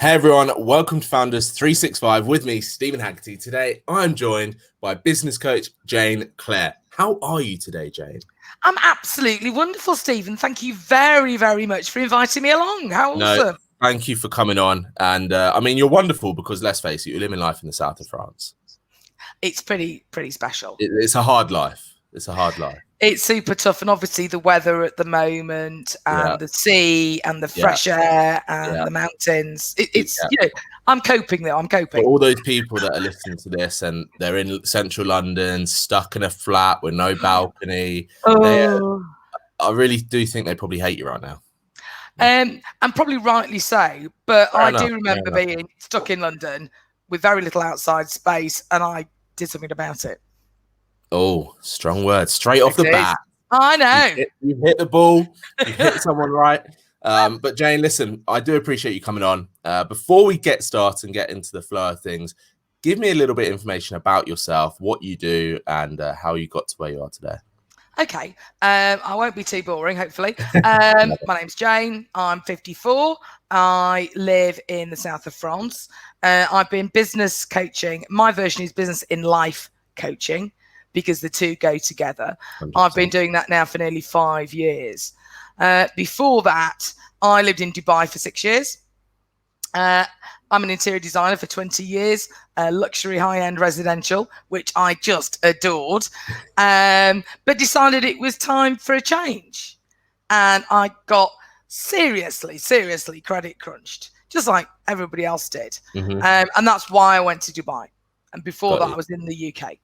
Hey everyone, welcome to Founders 365 with me, Steven Haggerty. Today, I'm joined by business coach Jane Clare. How are you today, Jane? I'm absolutely wonderful, Stephen. Thank you very, very much for inviting me along. How awesome. Thank you for coming on. And I mean, you're wonderful because let's face it, you're living life in the south of France. It's pretty special. It's a hard life. It's a hard life. It's super tough. And obviously the weather at the moment and the sea and the fresh air and the mountains. I'm coping though. I'm coping. For all those people that are listening to this and they're in central London, stuck in a flat with no balcony, I really do think they probably hate you right now. And probably rightly so. But I do remember being stuck in London with very little outside space, and I did something about it. Oh, strong words. Straight off the bat. I know. You hit the ball. You hit someone right. But Jane, listen, I do appreciate you coming on. Before we get started and get into the flow of things, give me a little bit of information about yourself, what you do, and how you got to where you are today. Okay. I won't be too boring, hopefully. My name's Jane. I'm 54. I live in the south of France. I've been business coaching. My version is business in life coaching, because the two go together. 100%. I've been doing that now for nearly 5 years. Before that, I lived in Dubai for 6 years. I'm an interior designer for 20 years, luxury high-end residential, which I just adored, but decided it was time for a change. And I got seriously credit crunched, just like everybody else did. And that's why I went to Dubai. And before that, I was in the UK,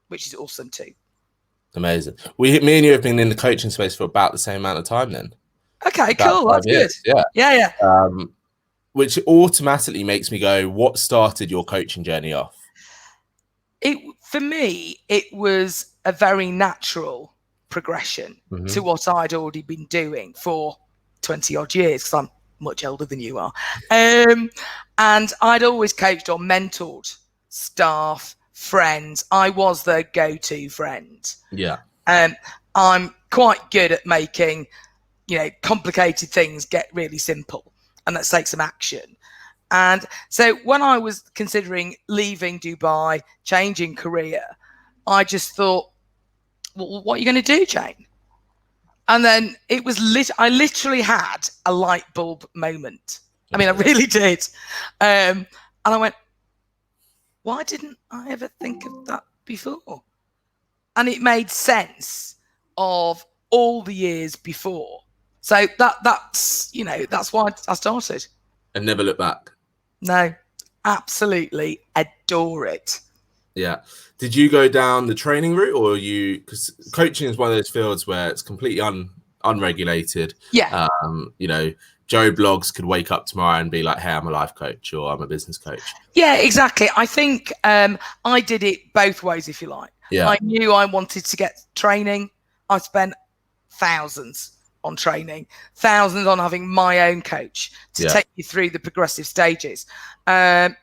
which is awesome too. Amazing. Me and you have been in the coaching space for about the same amount of time then. Okay, cool. That's good. Yeah. Which automatically makes me go, what started your coaching journey off? For me, it was a very natural progression to what I'd already been doing for 20 odd years, because I'm much older than you are. And I'd always coached or mentored staff, friends. I was the go-to friend. Yeah. I'm quite good at making, complicated things get really simple, and let's take some action. And so when I was considering leaving Dubai, changing career, I just thought, well, what are you going to do, Jane? And then it was I literally had a light bulb moment. I mean, I really did. And I went, why didn't I ever think of that before? And it made sense of all the years before. So that's why I started. And never look back. No, absolutely adore it. Yeah. Did you go down the training route, or because coaching is one of those fields where it's completely unregulated. Yeah. Joe Blogs could wake up tomorrow and be like, hey, I'm a life coach or I'm a business coach. Yeah, exactly. I think I did it both ways, if you like. Yeah. I knew I wanted to get training. I spent thousands on training, thousands on having my own coach to take you through the progressive stages. But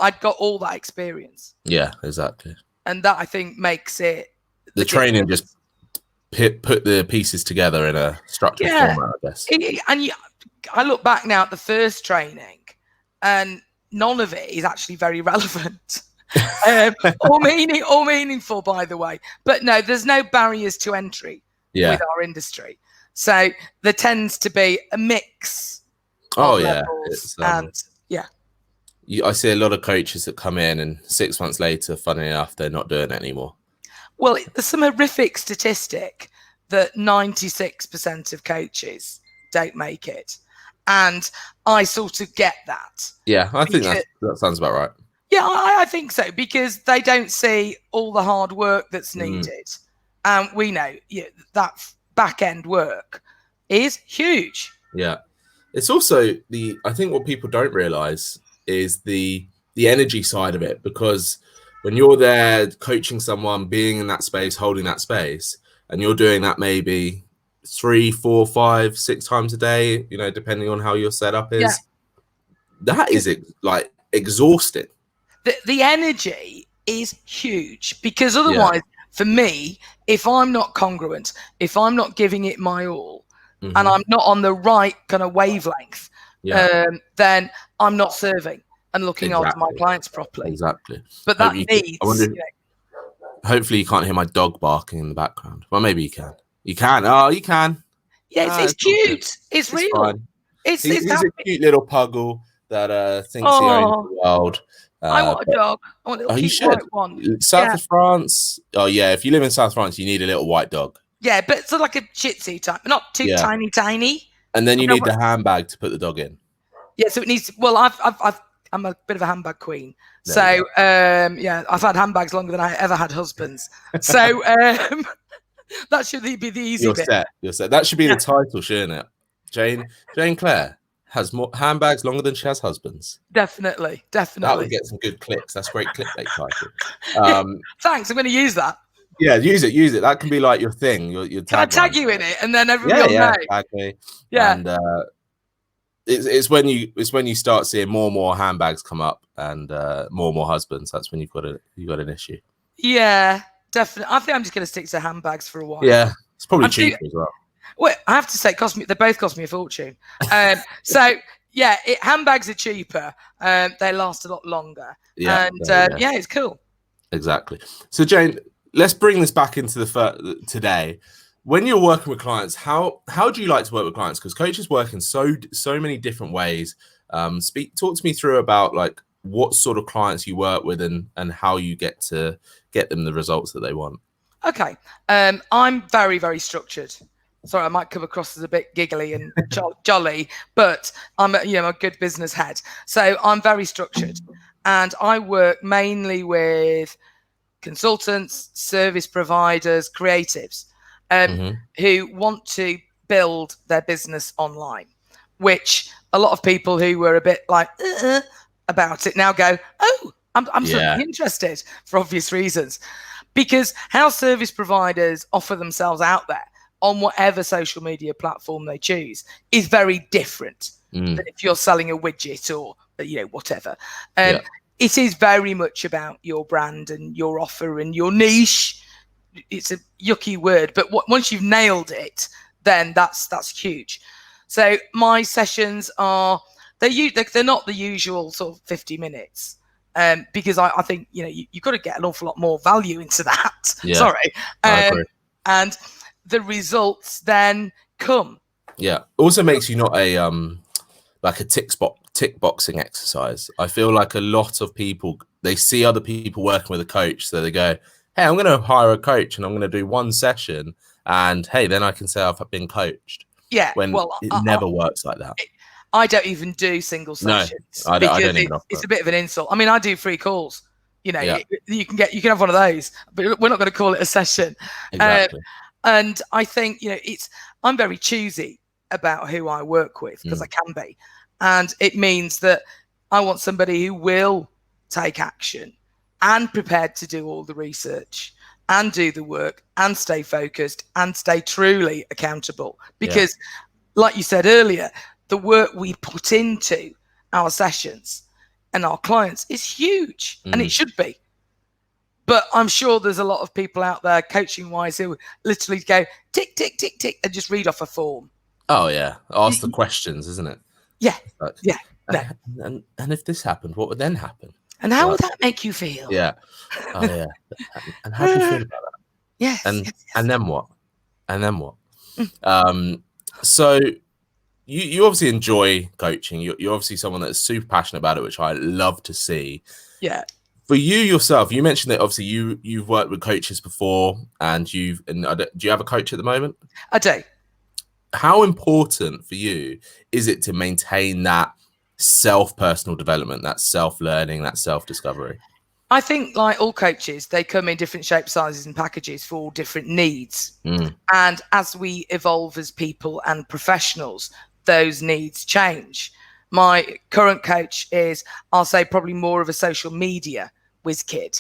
I'd got all that experience. Yeah, exactly. And that, I think, makes it... The training just put the pieces together in a structured format, I guess. I look back now at the first training, and none of it is actually very relevant or meaningful, by the way. But no, there's no barriers to entry with our industry. So there tends to be a mix of levels. I see a lot of coaches that come in and 6 months later, funny enough, they're not doing it anymore. Well, there's some horrific statistic that 96% of coaches don't make it. And I sort of get that. Yeah, I think that sounds about right. Yeah, I think so, because they don't see all the hard work that's needed. And we know that back-end work is huge. Yeah. It's also I think what people don't realize is the energy side of it, because when you're there coaching someone, being in that space, holding that space, and you're doing that maybe 3, 4, 5, 6 times a day, depending on how your setup is, that is like exhausting. The energy is huge, because otherwise, for me, if I'm not congruent, if I'm not giving it my all, and I'm not on the right kind of wavelength, then I'm not serving and looking after my clients properly. Exactly. But that needs. I wonder, hopefully you can't hear my dog barking in the background. Well, maybe you can. You can. Oh, you can. Yeah, it's cute. It's real. Fine. He's a cute little puggle that thinks he owns the world. I want a dog. I want a little cute white one. South of France. Oh yeah, if you live in South France, you need a little white dog. Yeah, but it's like a Shih Tzu type, not too tiny. And then you need the handbag to put the dog in. Yeah, so it needs. Well, I'm a bit of a handbag queen. So I've had handbags longer than I ever had husbands. So that should be the easy bit. You're set. That should be the title, shouldn't it? Jane Clare has more handbags longer than she has husbands. Definitely. That would get some good clicks. That's great clickbait title. Thanks. I'm going to use that. Yeah, use it. That can be like your thing. Your tag. Can I tag you in it, and then everyone will know? Tag me. Yeah. And it's when you start seeing more and more handbags come up, and more and more husbands. That's when you've got an issue. Yeah, definitely. I think I'm just going to stick to handbags for a while. Yeah, it's probably cheaper as well. Well, I have to say, they both cost me a fortune. So yeah, handbags are cheaper. They last a lot longer. Yeah, and it's cool. Exactly. So Jane, let's bring this back into today. When you're working with clients, how do you like to work with clients? Because coaches work in so many different ways. Talk to me through about like what sort of clients you work with and how you get them the results that they want. Okay, I'm very, very structured. Sorry, I might come across as a bit giggly and jolly, but I'm a good business head. So I'm very structured, and I work mainly with consultants, service providers, creatives, who want to build their business online, which a lot of people who were a bit like about it now go, oh, I'm suddenly interested for obvious reasons, because how service providers offer themselves out there on whatever social media platform they choose is very different than if you're selling a widget or whatever. It is very much about your brand and your offer and your niche. It's a yucky word, but once you've nailed it, then that's huge. So my sessions they're not the usual sort of 50 minutes, because I think you've got to get an awful lot more value into that. Yeah, sorry, I agree. And the results then come. Yeah, also makes you not a like a tick boxing exercise. I feel like a lot of people, they see other people working with a coach, so they go, hey, I'm going to hire a coach and I'm going to do one session, and hey, then I can say I've been coached. Yeah, when it never works like that. I don't even do single sessions. No, I don't even it's a bit of an insult. I mean, I do free calls. You can have one of those, but we're not going to call it a session. Exactly. And I think I'm very choosy about who I work with, because I can be, and it means that I want somebody who will take action and prepared to do all the research and do the work and stay focused and stay truly accountable, because like you said earlier, the work we put into our sessions and our clients is huge, and it should be. But I'm sure there's a lot of people out there coaching wise who literally go tick, tick, tick, tick, and just read off a form. Oh yeah. Ask the questions, isn't it? Yeah. Like, yeah. No. And if this happened, what would then happen? And how would that make you feel? Yeah. Oh yeah. And how do you feel about that? Yes. And then what? And then what? So you obviously enjoy coaching. You're obviously someone that's super passionate about it, which I love to see. Yeah. For you yourself, you mentioned that obviously you've worked with coaches before, and do you have a coach at the moment? I do. How important for you is it to maintain that personal development, that self-learning, that self-discovery? I think, like all coaches, they come in different shapes, sizes and packages for all different needs. And as we evolve as people and professionals, those needs change. My current coach is, I'll say, probably more of a social media whiz kid,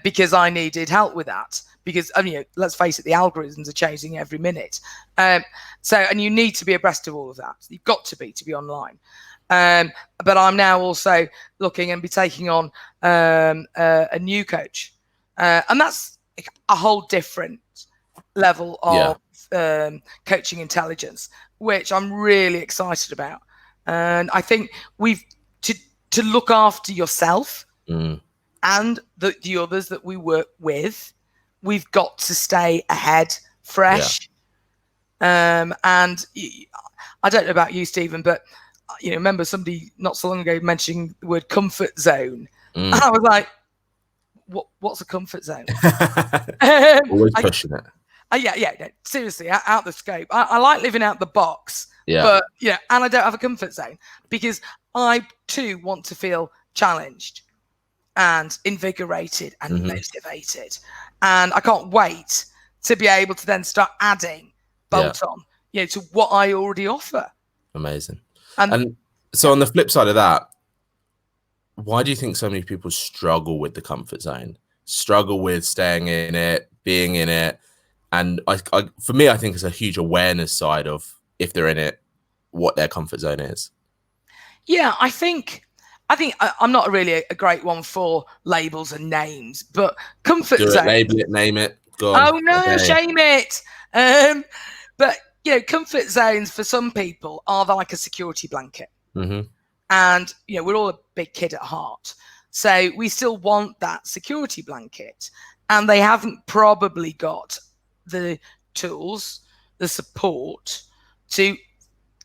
because I needed help with that. Because let's face it, the algorithms are changing every minute. And you need to be abreast of all of that. You've got to be online. But I'm now also looking and be taking on a new coach, and that's a whole different level of coaching intelligence, which I'm really excited about. And I think we've to look after yourself and the others that we work with, we've got to stay ahead, fresh. And I don't know about you, Stephen, but remember somebody not so long ago mentioning the word comfort zone. And I was like, what's a comfort zone? Always pushing it. No, seriously, out the scope. I like living out the box, but and I don't have a comfort zone because I too want to feel challenged and invigorated and motivated, and I can't wait to be able to then start adding bolt on, to what I already offer. Amazing. And so on the flip side of that, why do you think so many people struggle with the comfort zone, struggle with staying in it, being in it? And for me, I think it's a huge awareness side of, if they're in it, what their comfort zone is. Yeah, I think I'm not really a great one for labels and names, but comfort zone. Label it, name it. Go on. Oh no, shame it. But comfort zones for some people are like a security blanket. And we're all a big kid at heart, so we still want that security blanket, and they haven't probably got the tools, the support to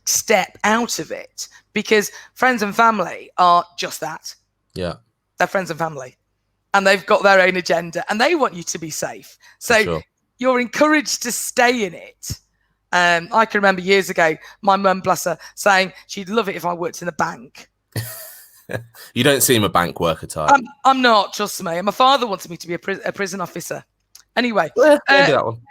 step out of it, because friends and family are just that. Yeah, they're friends and family, and they've got their own agenda, and they want you to be safe. So you're encouraged to stay in it. I can remember years ago, my mum, bless her, saying she'd love it if I worked in a bank. You don't seem a bank worker type. I'm not, trust me. And my father wanted me to be a prison officer. Anyway, that one.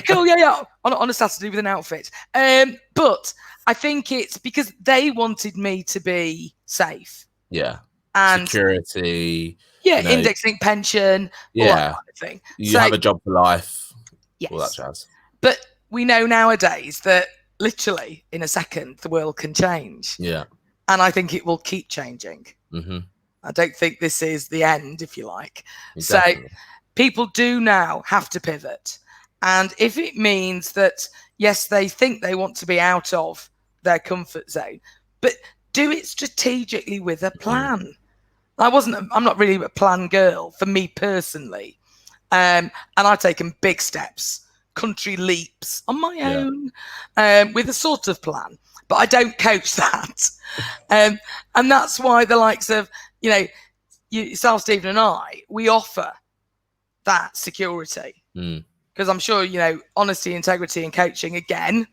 Cool, on a Saturday with an outfit. But I think it's because they wanted me to be safe. Yeah, and security. Yeah, indexing pension. All that kind of thing. You have a job for life. Yes, all that jazz. But we know nowadays that literally in a second the world can change. Yeah, and I think it will keep changing. I don't think this is the end, if you like. Definitely. So people do now have to pivot. And if it means that, yes, they think they want to be out of their comfort zone, but do it strategically with a plan. I'm not really a plan girl, for me personally. And I've taken big steps, country leaps on my own, with a sort of plan. But I don't coach that. And that's why the likes of, yourself, Stephen, and I, we offer that security. Because I'm sure, honesty, integrity, and coaching, again,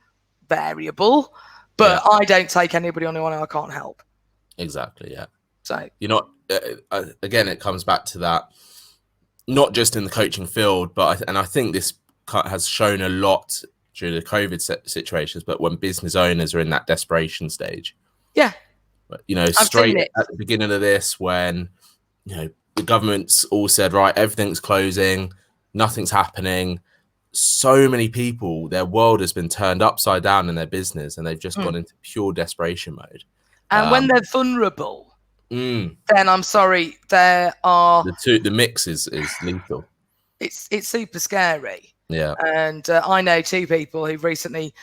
variable. But I don't take anybody on who I can't help. Exactly, yeah. So you're not, again, it comes back to that, not just in the coaching field, but I think this has shown a lot during the COVID situations, but when business owners are in that desperation stage. Yeah. Straight at the beginning of this, when, the government's all said, right, everything's closing, nothing's happening. So many people, their world has been turned upside down in their business, and they've just gone into pure desperation mode. And when they're vulnerable, then I'm sorry, there are the mix is lethal. It's super scary. Yeah. And I know two people who've recently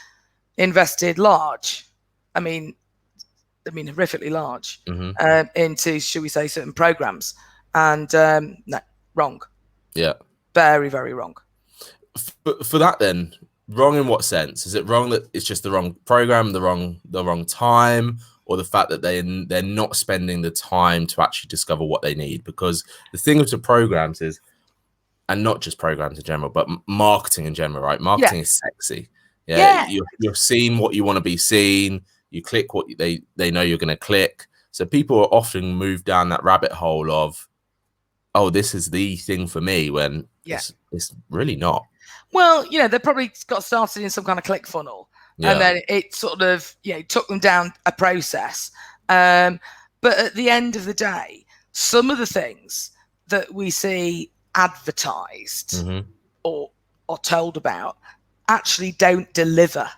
invested large. I mean, horrifically large into, should we say, certain programs. And no, wrong. Yeah. Very, very wrong. For that, then, wrong in what sense? Is it wrong that it's just the wrong program, the wrong time, or the fact that they're not spending the time to actually discover what they need? Because the thing with the programs is, and not just programs in general, but marketing in general, right? Marketing is sexy. Yeah. You're seeing what you want to be seen. You click what they know you're going to click. So people are often moved down that rabbit hole of, oh, this is the thing for me, when it's really not. Well, they probably got started in some kind of click funnel, and then it sort of, took them down a process. But at the end of the day, some of the things that we see advertised or told about actually don't deliver.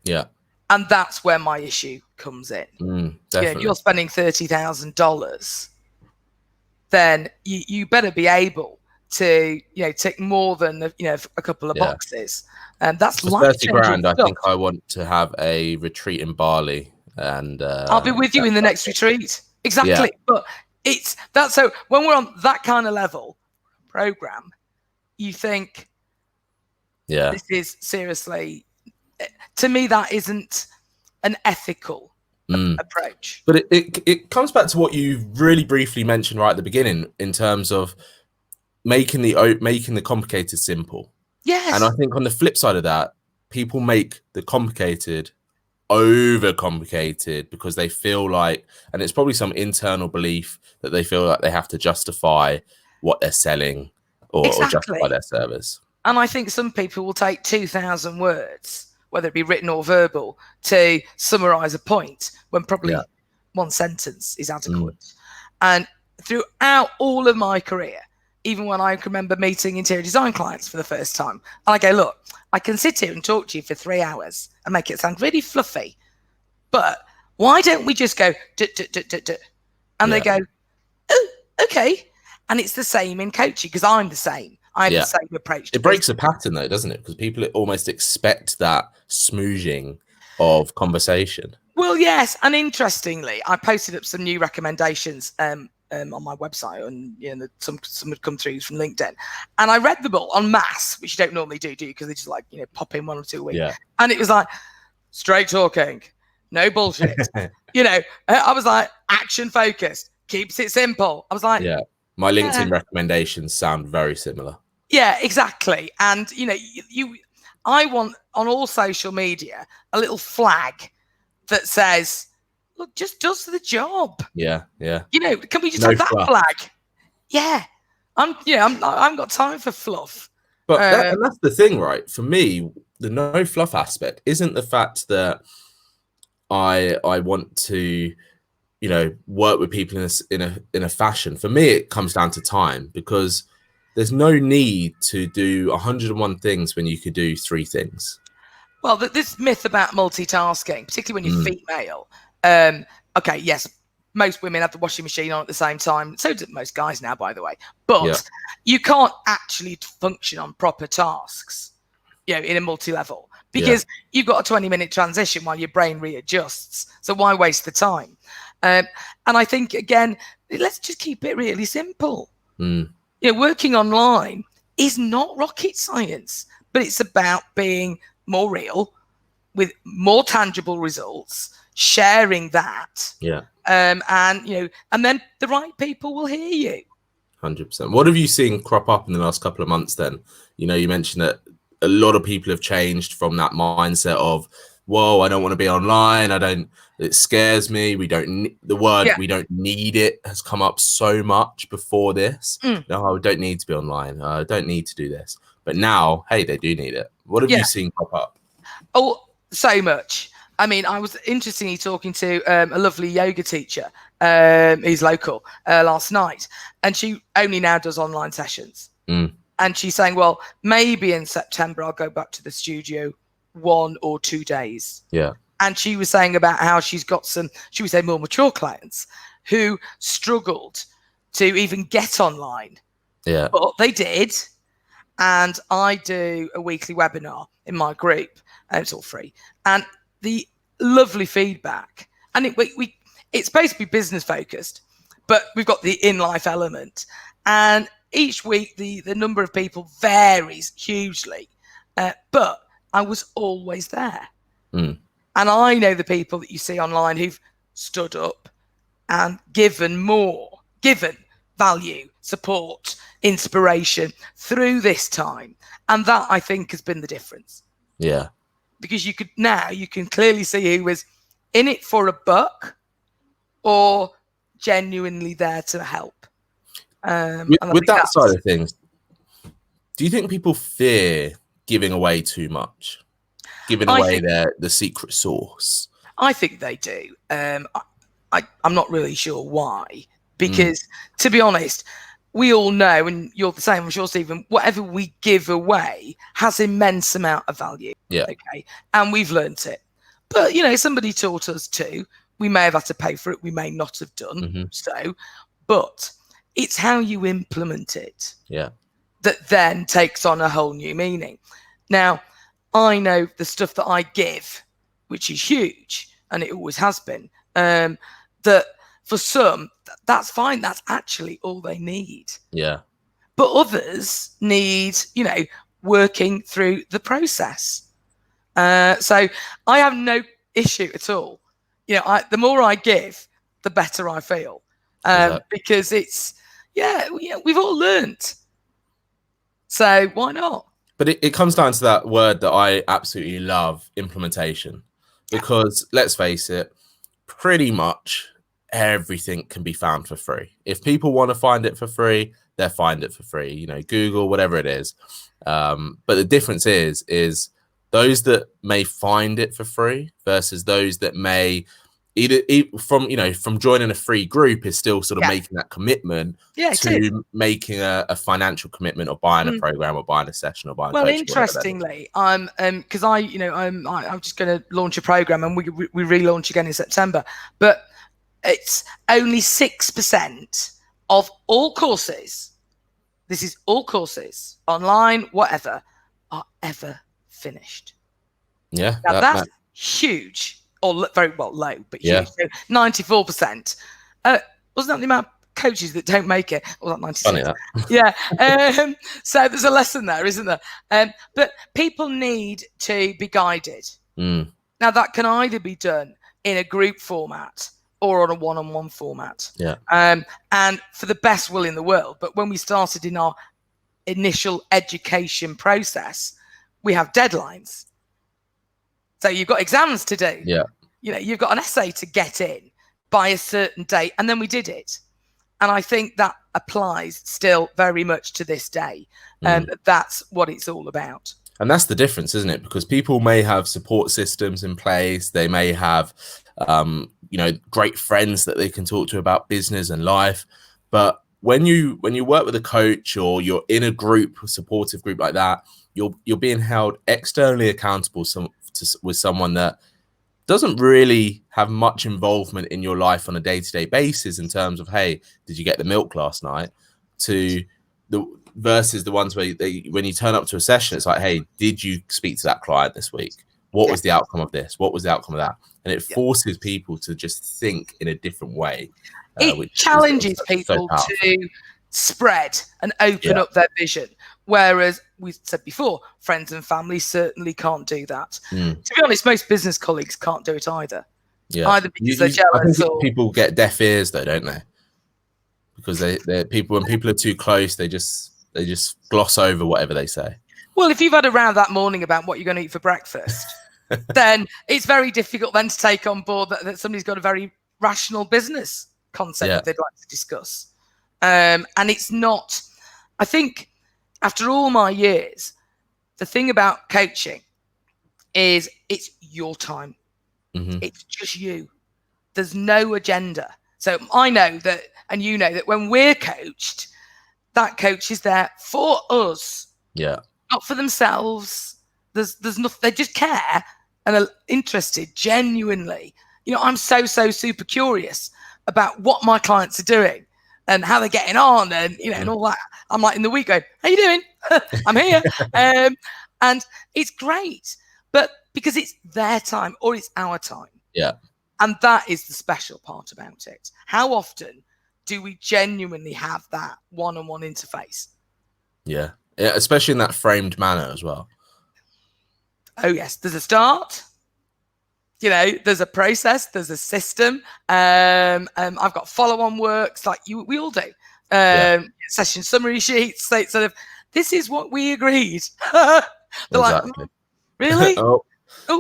Yeah. And that's where my issue comes in. Definitely. If you're spending $30,000, then you better be able to tick more than a couple of boxes, and that's for 30 grand. I think I want to have a retreat in Bali And I'll be with you in the next retreat. Exactly. Yeah. But it's that. So when we're on that kind of level program, you think, this is seriously, to me, that isn't an ethical approach. But it comes back to what you really briefly mentioned right at the beginning in terms of making the complicated simple. Yes. And I think on the flip side of that, people make the complicated overcomplicated because they feel like, and it's probably some internal belief that they feel like they have to justify what they're selling or justify their service. And I think some people will take 2,000 words, whether it be written or verbal, to summarize a point when probably one sentence is adequate. And throughout all of my career, even when I can remember meeting interior design clients for the first time, and I go, look, I can sit here and talk to you for 3 hours and make it sound really fluffy, but why don't we just go, and they go, oh, okay. And it's the same in coaching, because I'm the same. I have the same approach. It breaks a pattern though, doesn't it? Because people almost expect that smoothing of conversation. Well, yes. And interestingly, I posted up some new recommendations on my website, and some had come through from LinkedIn, and I read them all en masse, which you don't normally do you? Because they just like, pop in 1 or 2 a week. Yeah. And it was like, straight talking, no bullshit. I was like, action focused, keeps it simple. I was like, my LinkedIn recommendations sound very similar. Yeah, exactly. And I want on all social media a little flag that says, look, just does the job. Yeah. Can we just have that flag? Yeah. I haven't got time for fluff. But and that's the thing, right? For me, the no fluff aspect isn't the fact that I want to, work with people in a fashion. For me, it comes down to time, because there's no need to do 101 things when you could do 3 things. Well, this myth about multitasking, particularly when you're female. Okay, yes, most women have the washing machine on at the same time. So do most guys now, by the way. But you can't actually function on proper tasks, in a multi-level, because you've got a 20-minute transition while your brain readjusts. So why waste the time? And I think, again, let's just keep it really simple. Working online is not rocket science, but it's about being more real with more tangible results, sharing that. And then the right people will hear you. 100%. What have you seen crop up in the last couple of months then? You mentioned that a lot of people have changed from that mindset of, whoa, I don't want to be online. It scares me. We don't need it has come up so much before this. No, I don't need to be online. I don't need to do this. But now, hey, they do need it. What have you seen crop up? Oh, so much. I mean, I was interestingly talking to a lovely yoga teacher who's local last night, and she only now does online sessions. And she's saying, well, maybe in September I'll go back to the studio 1 or 2 days. And she was saying about how she's got some, she would say, more mature clients who struggled to even get online. But they did. And I do a weekly webinar in my group, and it's all free. And the lovely feedback, and it's basically business focused, but we've got the in-life element. And each week, the number of people varies hugely. But I was always there. And I know the people that you see online who've stood up and given value, support, inspiration through this time. And that, I think, has been the difference. Because you can clearly see who was in it for a buck or genuinely there to help. With that side of things, do you think people fear giving away too much? Giving away the secret sauce? I think they do. I'm not really sure why. Because, to be honest, we all know, and you're the same, I'm sure, Stephen, whatever we give away has immense amount of value. Okay. And we've learnt it. But, somebody taught us to. We may have had to pay for it. We may not have done so. But it's how you implement it that then takes on a whole new meaning. Now, I know the stuff that I give, which is huge, and it always has been. That for some, that's fine. That's actually all they need. Yeah. But others need, working through the process. So I have no issue at all. The more I give, the better I feel. Exactly. Because it's, we've all learnt. So why not? But it comes down to that word that I absolutely love, implementation. Because let's face it, pretty much everything can be found for free. If people want to find it for free, they'll find it for free. Google, whatever it is. But the difference is those that may find it for free versus those that may either from joining a free group is still sort of making that commitment to making a financial commitment or buying a program or buying a session or buying coaching. Interestingly, because I'm just going to launch a program and we relaunch again in September, but it's only 6% of all courses. This is all courses, online, whatever, are ever finished. Yeah, now that's huge. Or very low, but huge. So 94%. Wasn't that the amount of coaches that don't make it? Or was that 96? Funny that. Yeah. So there's a lesson there, isn't there? But people need to be guided. Now that can either be done in a group format or on a one-on-one format. Yeah. And for the best will in the world. But when we started in our initial education process, we have deadlines. So you've got exams to do. Yeah. You've got an essay to get in by a certain date. And then we did it. And I think that applies still very much to this day. That's what it's all about. And that's the difference, isn't it? Because people may have support systems in place. They may have, great friends that they can talk to about business and life. But when you work with a coach or you're in a group, a supportive group like that, you're being held externally accountable with someone that doesn't really have much involvement in your life on a day-to-day basis in terms of, hey, did you get the milk last night? Versus the ones where when you turn up to a session, it's like, hey, did you speak to that client this week? What was the outcome of this? What was the outcome of that? And it forces people to just think in a different way. It challenges people to spread and open up their vision. Whereas we said before, friends and family certainly can't do that. To be honest, most business colleagues can't do it either. Yeah. Either because they're jealous or people get deaf ears though, don't they? Because when people are too close, they just gloss over whatever they say. Well, if you've had a row that morning about what you're going to eat for breakfast, then it's very difficult then to take on board that somebody's got a very rational business concept that they'd like to discuss. And it's not, I think, after all my years, the thing about coaching is it's your time. It's just you. There's no agenda. So I know that, and you know that when we're coached, that coach is there for us. Yeah. Not for themselves. There's nothing, they just care and are interested genuinely. I'm so super curious about what my clients are doing and how they're getting on and, and all that. I'm like in the week going, how you doing? I'm here. And it's great, but because it's their time or it's our time. Yeah. And that is the special part about it. How often do we genuinely have that one-on-one interface? Yeah. Especially in that framed manner as well. Oh, yes. There's a start. There's a process. There's a system. I've got follow-on works like we all do. Session summary sheets. They sort of, this is what we agreed. They're exactly. like, really?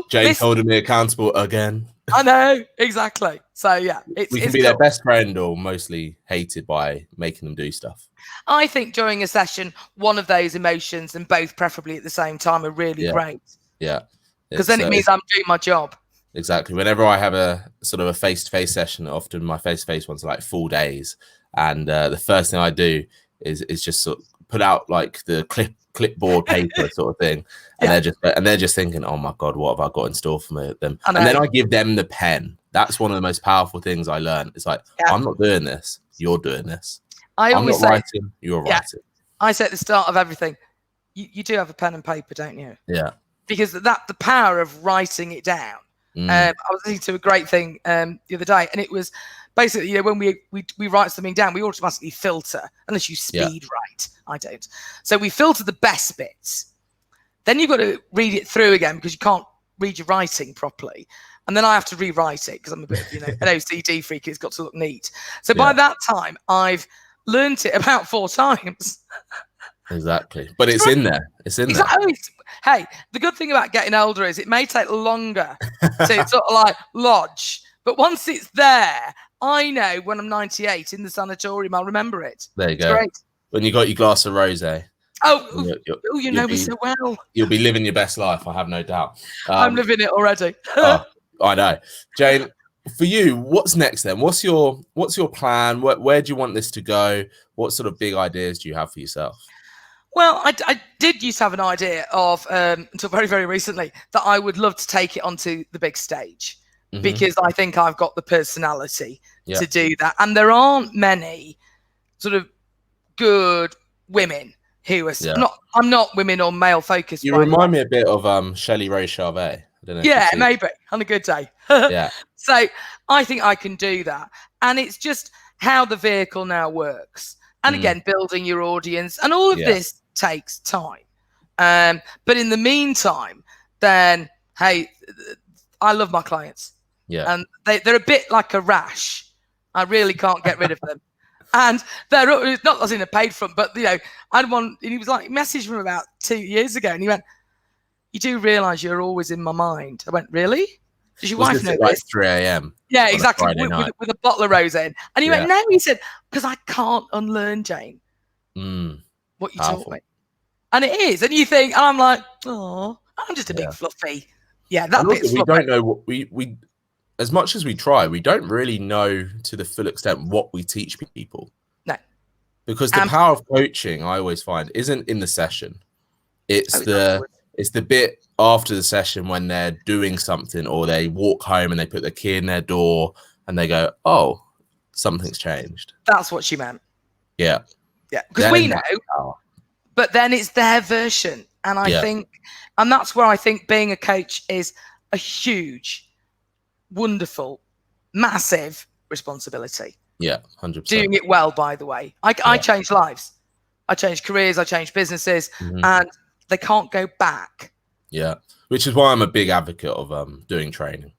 Jane's holding me accountable again. I know, exactly. So yeah, we can be their best friend or mostly hated by making them do stuff. I think during a session, one of those emotions and both preferably at the same time are really great. Yeah. Because then it means I'm doing my job. Exactly. Whenever I have a sort of a face-to-face session, often my face-to-face ones are like full days. And the first thing I do is just sort of put out like the clipboard paper sort of thing. And they're just thinking, oh my God, what have I got in store for them? And then I give them the pen. That's one of the most powerful things I learned. It's like, I'm not doing this. You're doing this. I'm not writing. You're writing. I say at the start of everything, you do have a pen and paper, don't you? Yeah. Because the power of writing it down I was listening to a great thing the other day, and it was basically, you know, when we write something down, we automatically filter, unless you speed write. I don't. So we filter the best bits. Then you've got to read it through again because you can't read your writing properly. And then I have to rewrite it because I'm a bit of, you know, an OCD freak. It's got to look neat. So by that time, I've learnt it about 4 times. Exactly. But it's in there. It's in there. Hey, the good thing about getting older is it may take longer to sort of like lodge. But once it's there, I know when I'm 98 in the sanatorium, I'll remember it. There you go. Great. When you got your glass of rosé. You know me so well. You'll be living your best life, I have no doubt. I'm living it already. I know. Jane, for you, what's next then? What's your plan? Where do you want this to go? What sort of big ideas do you have for yourself? Well, I did used to have an idea of, until very, very recently, that I would love to take it onto the big stage because I think I've got the personality to do that. And there aren't many sort of good women who are I'm not women or male focused. You remind me a bit of Shelley Ray Charvet. I don't know. Yeah, maybe on a good day. Yeah. So I think I can do that. And it's just how the vehicle now works. And again, building your audience and all of this takes time. But in the meantime, then, hey, I love my clients. Yeah. And they're a bit like a rash. I really can't get rid of them. And they're not as in a paid front, but, you know, and he was like, messaged me about 2 years ago and he went, "You do realise you're always in my mind." I went, "Really? Does your wife know like this?" 3 a.m. Yeah, exactly. With a bottle of rosé in. And he went, "No," he said, "because I can't unlearn, Jane, what you taught me." And it is. And you think, and I'm like, oh, I'm just a big fluffy. Yeah, that bit's we don't know what we as much as we try, we don't really know to the full extent what we teach people. No. Because the power of coaching, I always find, isn't in the session. It's the bit after the session when they're doing something or they walk home and they put the key in their door and they go, "Oh, something's changed." That's what she meant. Yeah. Yeah. Because we know, but then it's their version. And I think, and that's where I think being a coach is a huge, wonderful, massive responsibility. Yeah, 100%. Doing it well, by the way. I change lives. I change careers. I change businesses. And they can't go back. Yeah, which is why I'm a big advocate of doing training.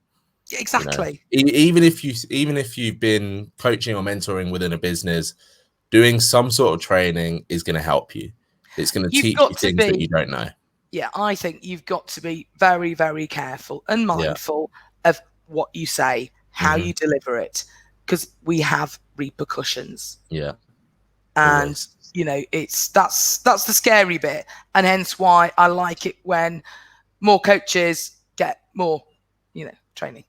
Exactly. You know, even if you've been coaching or mentoring within a business, doing some sort of training is going to help you. It's going to teach you things that you don't know. Yeah, I think you've got to be very, very careful and mindful of what you say, how you deliver it, because we have repercussions. Yeah, and you know, that's the scary bit, and hence why I like it when more coaches get more, you know, training.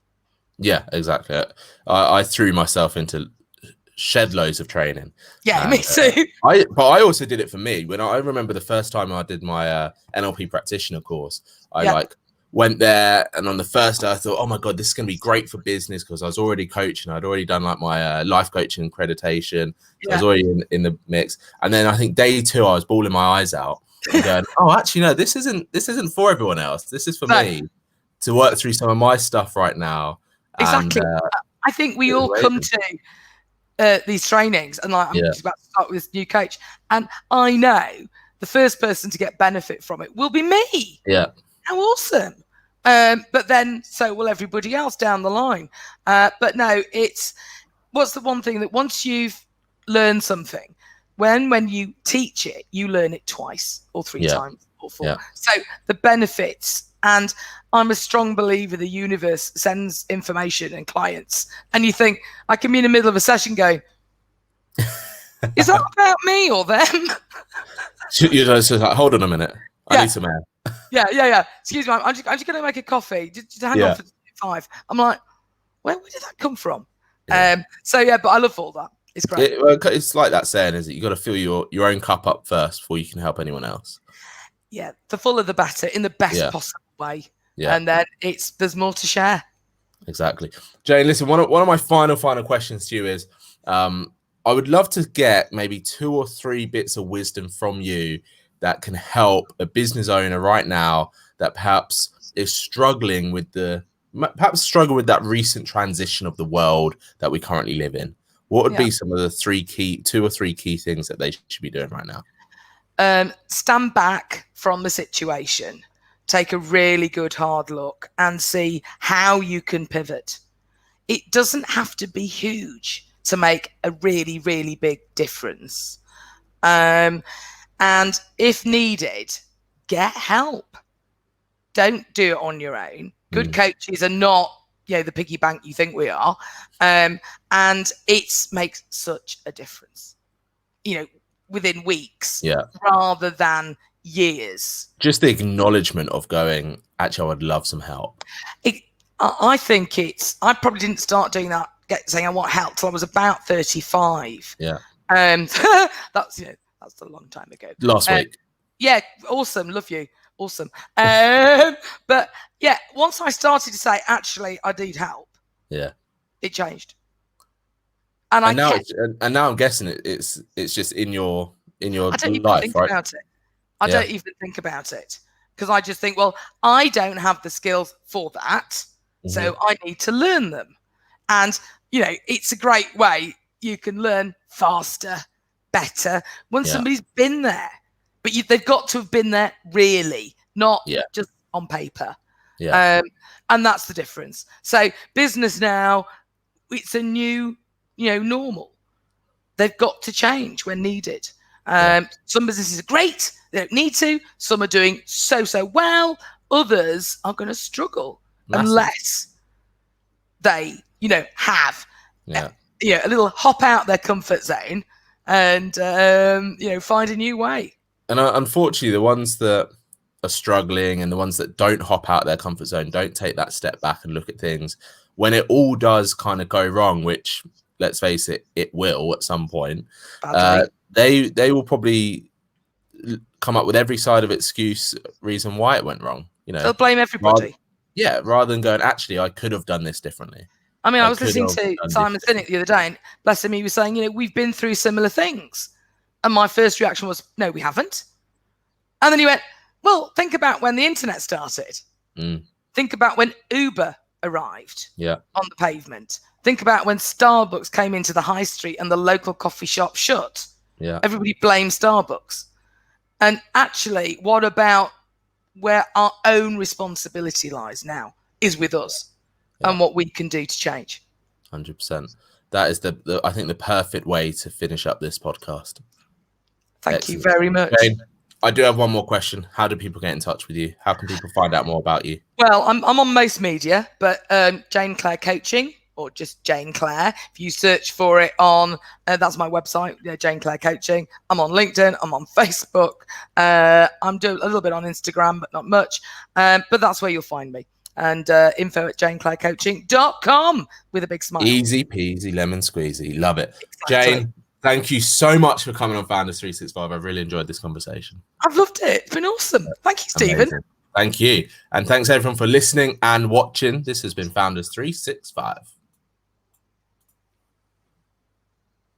Yeah, exactly. I threw myself into shed loads of training. Yeah, me too. But I also did it for me. When I remember the first time I did my NLP practitioner course, I went there, and on the first day I thought, "Oh my God, this is going to be great for business," because I was already coaching. I'd already done like my life coaching accreditation. So I was already in the mix. And then I think day 2, I was bawling my eyes out and going, "Oh, actually, no, this isn't for everyone else. This is for me to work through some of my stuff right now." Exactly. And, I think we all come to these trainings, and like I'm just about to start with this new coach, and I know the first person to get benefit from it will be me. Yeah. How awesome. But then so will everybody else down the line. But no, what's the one thing that once you've learned something, when you teach it, you learn it twice or 3 times or 4. Yeah. So the benefits, and I'm a strong believer the universe sends information and clients, and you think, I can be in the middle of a session going, is that about me or them? You know, so like, hold on a minute. I need some air. Yeah. Excuse me, I'm just going to make a coffee. Just hang on for 5. I'm like, where did that come from? Yeah. But I love all that. It's great. It's like that saying, is it? You got to fill your own cup up first before you can help anyone else. Yeah, the fuller the better, in the best possible way. Yeah. And then there's more to share. Exactly. Jane, listen, one of my final questions to you is, I would love to get maybe 2 or 3 bits of wisdom from you that can help a business owner right now that perhaps is struggling with the perhaps struggle with that recent transition of the world that we currently live in, what would be some of the two or three key things that they should be doing right now? Stand back from the situation, take a really good hard look and see how you can pivot. It doesn't have to be huge to make a really, really big difference. And if needed, get help. Don't do it on your own. Good coaches are not, the piggy bank you think we are. And it makes such a difference, within weeks rather than years. Just the acknowledgement of going, actually, I would love some help. I think I probably didn't start doing that, saying I want help till I was about 35. Yeah. That's a long time ago. Last week. Yeah. Awesome. Love you. Awesome. But yeah, once I started to say, actually, I need help. Yeah. It changed. And now I'm guessing it's just in your I don't even life, think right? about it. I don't even think about it because I just think, well, I don't have the skills for that, so I need to learn them. And it's a great way you can learn faster, better when somebody's been there. But they've got to have been there really, not just on paper. Yeah. And that's the difference. So business now, it's a new, normal. They've got to change when needed. Some businesses are great. They don't need to. Some are doing so well. Others are going to struggle unless they, have a little hop out their comfort zone and, find a new way. And unfortunately, the ones that are struggling and the ones that don't hop out their comfort zone, don't take that step back and look at things when it all does kind of go wrong, which, let's face it, it will at some point. They will probably come up with every side of excuse reason why it went wrong. They'll blame everybody. Rather than going, actually, I could have done this differently. I mean, I was listening to Simon Sinek the other day, and bless him, he was saying, we've been through similar things. And my first reaction was, no, we haven't. And then he went, well, think about when the internet started. Think about when Uber arrived on the pavement. Think about when Starbucks came into the high street and the local coffee shop shut. Yeah. Everybody blamed Starbucks. And actually, what about where our own responsibility lies now is with us and what we can do to change. 100%. That is I think the perfect way to finish up this podcast. Thank you very much. Jane, I do have one more question. How do people get in touch with you? How can people find out more about you? Well, I'm on most media, but Jane Clare Coaching or just Jane Clare. If you search for it on, that's my website, Jane Clare Coaching. I'm on LinkedIn. I'm on Facebook. I'm doing a little bit on Instagram, but not much. But that's where you'll find me. And info@janeclarecoaching.com with a big smile. Easy peasy, lemon squeezy. Love it. Exactly. Jane, thank you so much for coming on Founders 365. I've really enjoyed this conversation. I've loved it. It's been awesome. Thank you, Stephen. Amazing. Thank you. And thanks everyone for listening and watching. This has been Founders 365.